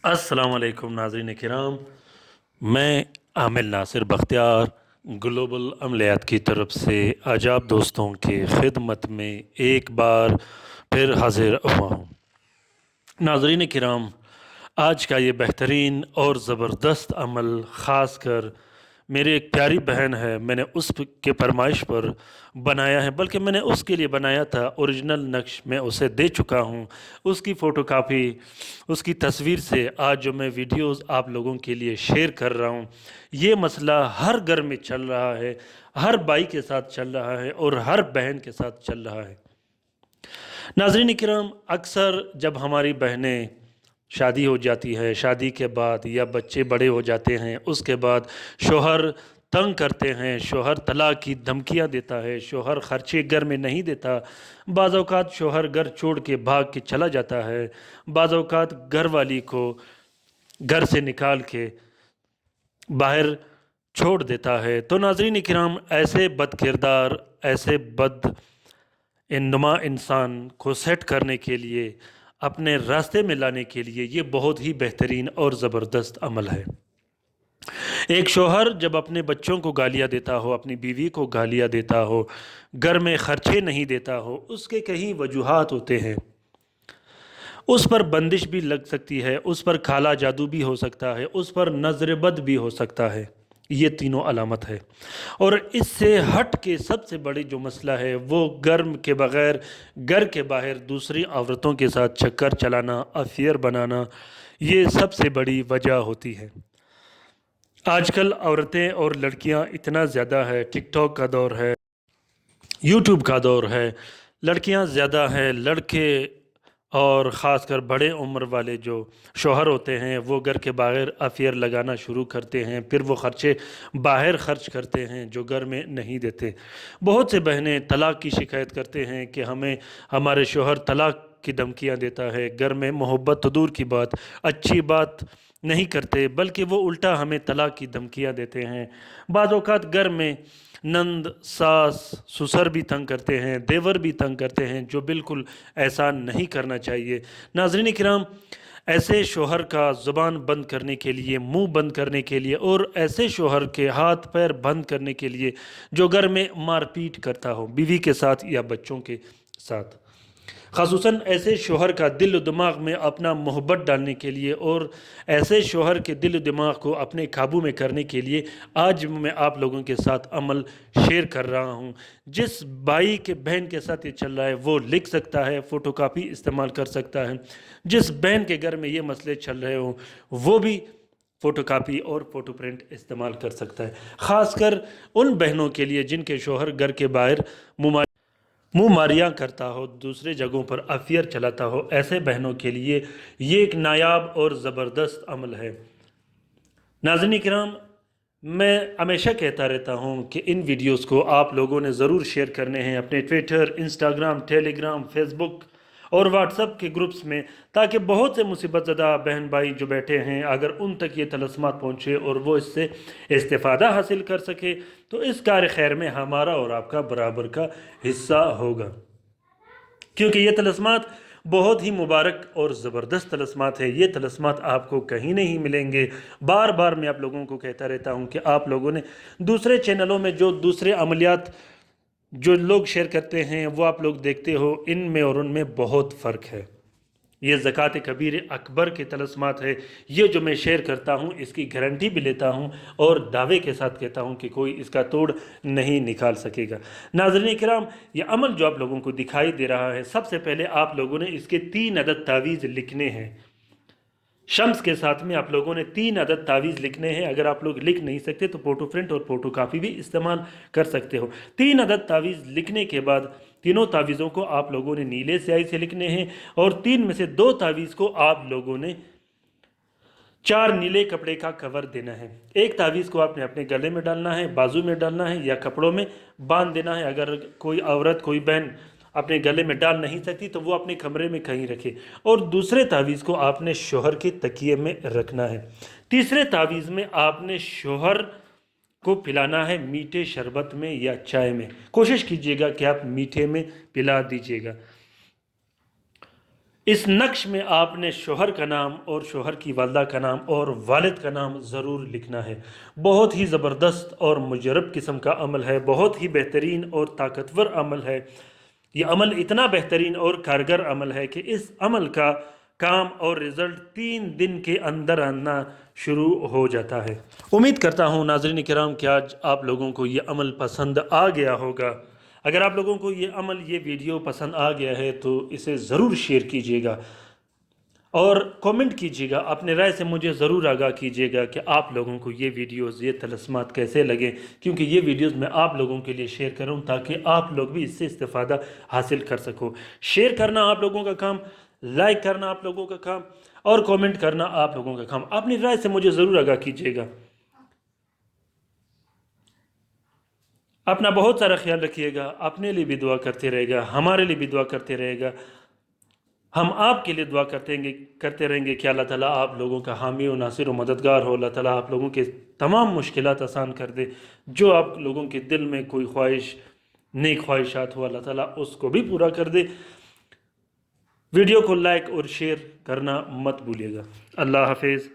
अस्सलाम वालेकुम नाज़रीन किराम। मैं आमिर नासिर बख्तियार ग्लोबल अमलियात की तरफ से आज आप दोस्तों की खिदमत में एक बार फिर हाजिर हुआ हूँ। नाज़रीन किराम, आज का ये बेहतरीन और ज़बरदस्त अमल ख़ास कर मेरी एक प्यारी बहन है, मैंने उसके फरमाइश पर बनाया है, बल्कि मैंने उसके लिए बनाया था। ओरिजिनल नक्श मैं उसे दे चुका हूँ, उसकी फ़ोटोकॉपी, उसकी तस्वीर से आज जो मैं वीडियोस आप लोगों के लिए शेयर कर रहा हूँ, ये मसला हर घर में चल रहा है, हर भाई के साथ चल रहा है और हर बहन के साथ चल रहा है। नाज़रीन किराम, अक्सर जब हमारी बहनें शादी हो जाती है, शादी के बाद या बच्चे बड़े हो जाते हैं, उसके बाद शोहर तंग करते हैं, शोहर तलाक की धमकियां देता है, शोहर खर्चे घर में नहीं देता, बाज़ औक़ात शोहर घर छोड़ के भाग के चला जाता है, बाज़ औक़ात घर वाली को घर से निकाल के बाहर छोड़ देता है। तो नाज़रीन किराम, ऐसे बद किरदार, ऐसे बद नुमा इंसान को सेट करने के लिए, अपने रास्ते में लाने के लिए ये बहुत ही बेहतरीन और ज़बरदस्त अमल है। एक शौहर जब अपने बच्चों को गालियाँ देता हो, अपनी बीवी को गालियाँ देता हो, घर में खर्चे नहीं देता हो, उसके कई वजूहात होते हैं। उस पर बंदिश भी लग सकती है, उस पर काला जादू भी हो सकता है, उस पर नज़र बद भी हो सकता है। ये तीनों अलामत है। और इससे हट के सबसे बड़ी जो मसला है वो गर्म के बग़ैर घर के बाहर दूसरी औरतों के साथ चक्कर चलाना, अफेयर बनाना, ये सबसे बड़ी वजह होती है। आजकल औरतें और लड़कियां इतना ज़्यादा है, टिकटॉक का दौर है, यूट्यूब का दौर है, लड़कियां ज़्यादा हैं, लड़के और ख़ासकर बड़े उम्र वाले जो शौहर होते हैं वो घर के बाहर अफेयर लगाना शुरू करते हैं, फिर वो ख़र्चे बाहर ख़र्च करते हैं जो घर में नहीं देते। बहुत से बहनें तलाक़ की शिकायत करते हैं कि हमें हमारे शौहर तलाक़ की धमकियाँ देता है, घर में मोहब्बत तो दूर की बात, अच्छी बात नहीं करते, बल्कि वो उल्टा हमें तलाक़ की धमकियाँ देते हैं। बाज़ औक़ात घर में नंद, सास, ससुर भी तंग करते हैं, देवर भी तंग करते हैं, जो बिल्कुल ऐसा नहीं करना चाहिए। नाज़रीन किराम, ऐसे शौहर का ज़ुबान बंद करने के लिए, मुंह बंद करने के लिए और ऐसे शौहर के हाथ पैर बंद करने के लिए जो घर में मारपीट करता हो बीवी के साथ या बच्चों के साथ, ख़ासुसन ऐसे शौहर का दिल दिमाग में अपना मोहब्बत डालने के लिए और ऐसे शौहर के दिल दिमाग को अपने काबू में करने के लिए आज मैं आप लोगों के साथ अमल शेयर कर रहा हूँ। जिस भाई के बहन के साथ ये चल रहा है वो लिख सकता है, फ़ोटोकॉपी इस्तेमाल कर सकता है। जिस बहन के घर में ये मसले चल रहे हों वो भी फ़ोटोकॉपी और फ़ोटो प्रिंट इस्तेमाल कर सकता है। ख़ासकर उन बहनों के लिए जिनके शौहर घर के बाहर मुँह मारियाँ करता हो, दूसरे जगहों पर अफेयर चलाता हो, ऐसे बहनों के लिए ये एक नायाब और ज़बरदस्त अमल है। नाज़रीन किराम, मैं हमेशा कहता रहता हूँ कि इन वीडियोस को आप लोगों ने ज़रूर शेयर करने हैं अपने ट्विटर, इंस्टाग्राम, टेलीग्राम, फेसबुक और व्हाट्सएप के ग्रुप्स में, ताकि बहुत से मुसीबत ज़दा बहन भाई जो बैठे हैं अगर उन तक ये तलस्मात पहुँचे और वो इससे इस्तेफ़ादा हासिल कर सके तो इस कार खैर में हमारा और आपका बराबर का हिस्सा होगा। क्योंकि ये तलस्मात बहुत ही मुबारक और ज़बरदस्त तलस्मात है। ये तलस्मात आपको कहीं नहीं मिलेंगे। बार बार मैं आप लोगों को कहता रहता हूँ कि आप लोगों ने दूसरे चैनलों में जो दूसरे अमलियात जो लोग शेयर करते हैं वो आप लोग देखते हो, इनमें और उनमें बहुत फ़र्क है। ये ज़कात कबीर अकबर के तलस्मात है। ये जो मैं शेयर करता हूँ इसकी गारंटी भी लेता हूँ और दावे के साथ कहता हूँ कि कोई इसका तोड़ नहीं निकाल सकेगा। नाज़रीन किराम, ये अमल जो आप लोगों को दिखाई दे रहा है, सबसे पहले आप लोगों ने इसके 3 अदद तावीज़ लिखने हैं। शम्स के साथ में आप लोगों ने 3 अदद तावीज़ लिखने हैं। अगर आप लोग लिख नहीं सकते तो फ़ोटो प्रिंट और फ़ोटो कापी भी इस्तेमाल कर सकते हो। 3 अदद तावीज़ लिखने के बाद तीनों तावीज़ों को आप लोगों ने नीले स्याही से लिखने हैं और 3 में से 2 तावीज़ को आप लोगों ने 4 नीले कपड़े का कवर देना है। एक तावीज़ को आपने अपने गले में डालना है, बाजू में डालना है या कपड़ों में बांध देना है। अगर कोई औरत, कोई बहन अपने गले में डाल नहीं सकती तो वो अपने कमरे में कहीं रखे। और दूसरे तावीज़ को आपने शौहर के तकिए में रखना है। तीसरे तावीज़ में आपने शौहर को पिलाना है मीठे शरबत में या चाय में। कोशिश कीजिएगा कि आप मीठे में पिला दीजिएगा। اس نقش میں آپ نے شوہر کا نام اور شوہر کی والدہ کا نام اور والد کا نام ضرور لکھنا ہے۔ بہت ہی زبردست اور مجرب قسم کا عمل ہے، بہت ہی بہترین اور طاقتور عمل ہے۔ یہ عمل اتنا بہترین اور کارگر عمل ہے کہ اس عمل کا کام اور رزلٹ 3 دن کے اندر آنا شروع ہو جاتا ہے۔ امید کرتا ہوں ناظرین کرام کہ آج آپ لوگوں کو یہ عمل پسند آ گیا ہوگا۔ اگر آپ لوگوں کو یہ عمل، یہ ویڈیو پسند آ گیا ہے تو اسے ضرور شیئر کیجیے گا اور کومنٹ کیجیے گا، اپنے رائے سے مجھے ضرور آگاہ کیجیے گا کہ آپ لوگوں کو یہ ویڈیوز، یہ طلسمات کیسے لگیں، کیونکہ یہ ویڈیوز میں آپ لوگوں کے لیے شیئر کروں تاکہ آپ لوگ بھی اس سے استفادہ حاصل کر سکو۔ شیئر کرنا آپ لوگوں کا کام، لائک کرنا آپ لوگوں کا کام اور کومنٹ کرنا آپ لوگوں کا کام۔ اپنی رائے سے مجھے ضرور آگاہ کیجیے گا۔ اپنا بہت سارا خیال رکھیے گا، اپنے لیے بھی دعا کرتے رہے گا، ہمارے لیے بھی دعا کرتے رہے گا۔ ہم آپ کے لیے دعا کرتے رہیں گے کہ اللہ تعالیٰ آپ لوگوں کا حامی و ناصر و مددگار ہو۔ اللہ تعالیٰ آپ لوگوں کے تمام مشکلات آسان کر دے۔ جو آپ لوگوں کے دل میں کوئی خواہش، نیک خواہشات ہو، اللہ تعالیٰ اس کو بھی پورا کر دے۔ ویڈیو کو لائک اور شیئر کرنا مت بھولیے گا۔ اللہ حافظ۔